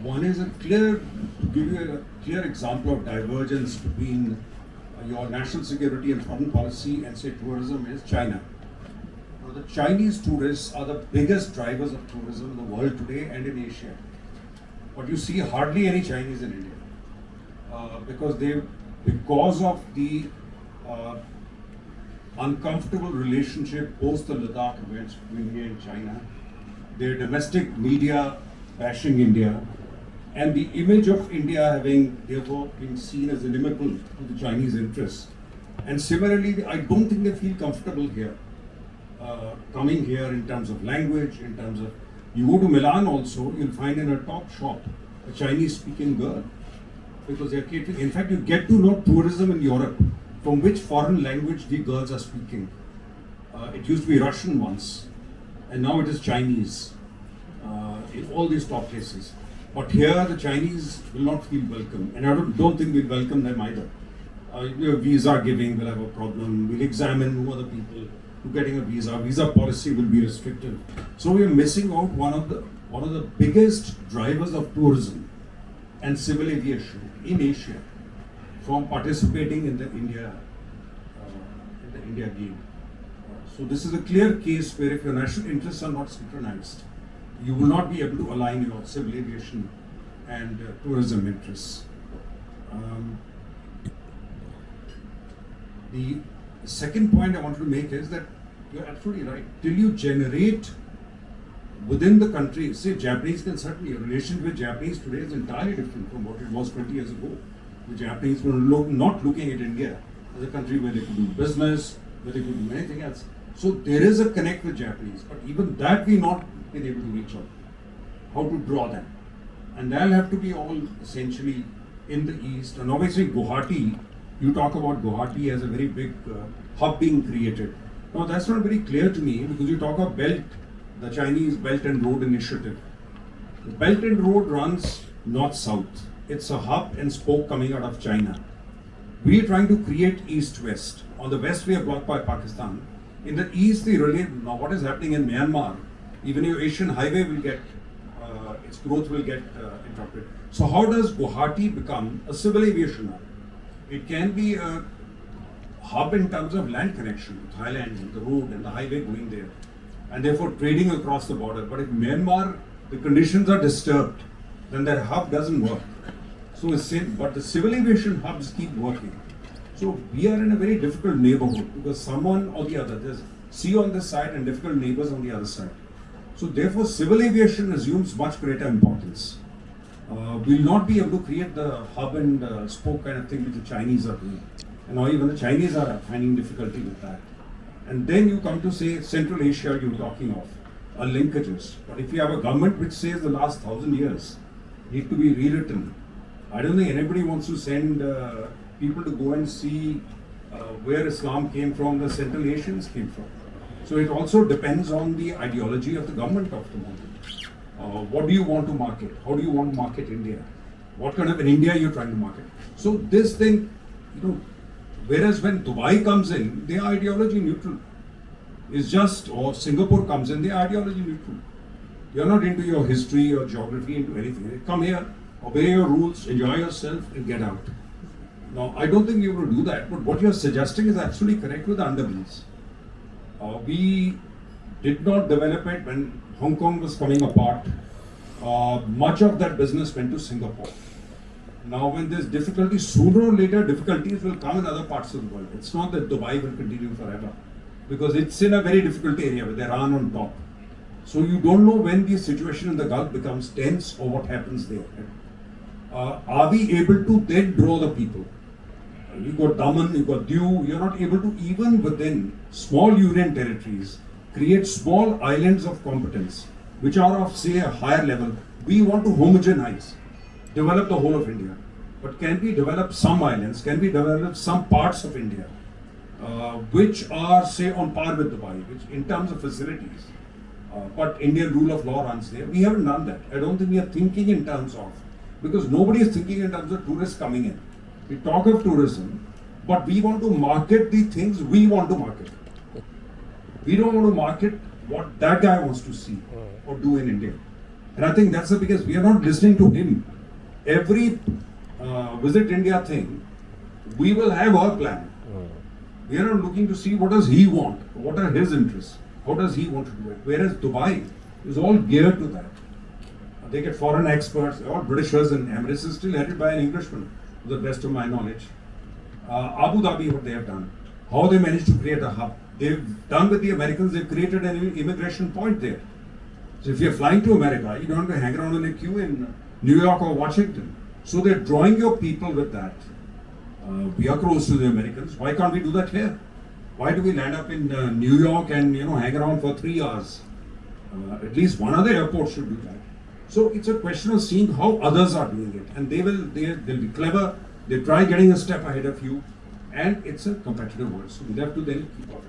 One is to give you a clear example of divergence between your national security and foreign policy and say tourism is China. Now, the Chinese tourists are the biggest drivers of tourism in the world today and in Asia. But you see hardly any Chinese in India because of the uncomfortable relationship post the Ladakh events between India and China, their domestic media bashing India, and the image of India having therefore been seen as inimical to the Chinese interests. And similarly, I don't think they feel comfortable here, coming here in terms of language, in terms of, you go to Milan also, you'll find in a top shop a Chinese speaking girl, because they're catering. In fact, you get to know tourism in Europe from which foreign language the girls are speaking. It used to be Russian once, and now it is Chinese in all these top places. But here the Chinese will not feel welcome, and I don't think we'll welcome them either. Visa giving will have a problem. We'll examine who are the people who are getting a visa. Visa policy will be restrictive. So we are missing out one of the biggest drivers of tourism and civil aviation in Asia from participating in the India game. So this is a clear case where if your national interests are not synchronized, you will not be able to align your civil aviation and tourism interests. The second point I wanted to make is that you're absolutely right. Till you generate within the country, say Japanese can certainly, your relationship with Japanese today is entirely different from what it was 20 years ago. The Japanese were not looking at India as a country where they could do business, where they could do anything else. So there is a connect with Japanese, but even that we've not been able to reach out. How to draw them. And that'll have to be all essentially in the East. And obviously Guwahati, you talk about Guwahati as a very big hub being created. Now that's not very clear to me because you talk of BELT, the Chinese Belt and Road Initiative. The Belt and Road runs north-south. It's a hub and spoke coming out of China. We are trying to create east-west. On the west we are blocked by Pakistan. In the east, now what is happening in Myanmar, even your Asian highway will get, its growth will get interrupted. So how does Guwahati become a civil aviation hub? It can be a hub in terms of land connection with Thailand and the road and the highway going there, and therefore trading across the border. But if Myanmar, the conditions are disturbed, then that hub doesn't work. So but the civil aviation hubs keep working. So we are in a very difficult neighborhood because someone or the other, there's sea on this side and difficult neighbors on the other side. So therefore civil aviation assumes much greater importance. We'll not be able to create the hub and spoke kind of thing which the Chinese are doing. And now even the Chinese are finding difficulty with that. And then you come to say Central Asia you're talking of, linkages. But if you have a government which says the last 1,000 years need to be rewritten, I don't think anybody wants to send people to go and see where Islam came from, the Central Asians came from. So it also depends on the ideology of the government of the moment. What do you want to market? How do you want to market India? What kind of an India you're trying to market? So this thing, whereas when Dubai comes in, they are ideology neutral. It's just, or Singapore comes in, they are ideology neutral. You're not into your history or geography, into anything. You come here, obey your rules, enjoy yourself, and get out. Now, I don't think you will do that, but what you're suggesting is absolutely correct with the underbellies. We did not develop it when Hong Kong was coming apart. Much of that business went to Singapore. Now, when there's difficulty, sooner or later, difficulties will come in other parts of the world. It's not that Dubai will continue forever, because it's in a very difficult area with Iran on top. So you don't know when the situation in the Gulf becomes tense or what happens there. Are we able to then draw the people? You got Daman, you got Diu, you're not able to even within small union territories create small islands of competence which are of say a higher level. We want to homogenize, develop the whole of India. But can we develop some islands, can we develop some parts of India which are say on par with Dubai, which in terms of facilities, but Indian rule of law runs there. We haven't done that. I don't think we are thinking in terms of, because nobody is thinking in terms of tourists coming in. We talk of tourism, but we want to market the things we want to market. We don't want to market what that guy wants to see or do in India. And I think that's the biggest, we are not listening to him. Every Visit India thing, we will have our plan. We are not looking to see what does he want, what are his interests, how does he want to do it. Whereas Dubai is all geared to that. They get foreign experts, all Britishers, and Emirates is still headed by an Englishman, to the best of my knowledge. Abu Dhabi, what they have done, how they managed to create a hub. They've done with the Americans, they've created an immigration point there. So if you're flying to America, you don't have to hang around in a queue in New York or Washington. So they're drawing your people with that. We are close to the Americans. Why can't we do that here? Why do we land up in New York and hang around for 3 hours? At least one other airport should do that. So it's a question of seeing how others are doing it, and they'll be clever. They try getting a step ahead of you, and it's a competitive world. So we have to then keep up.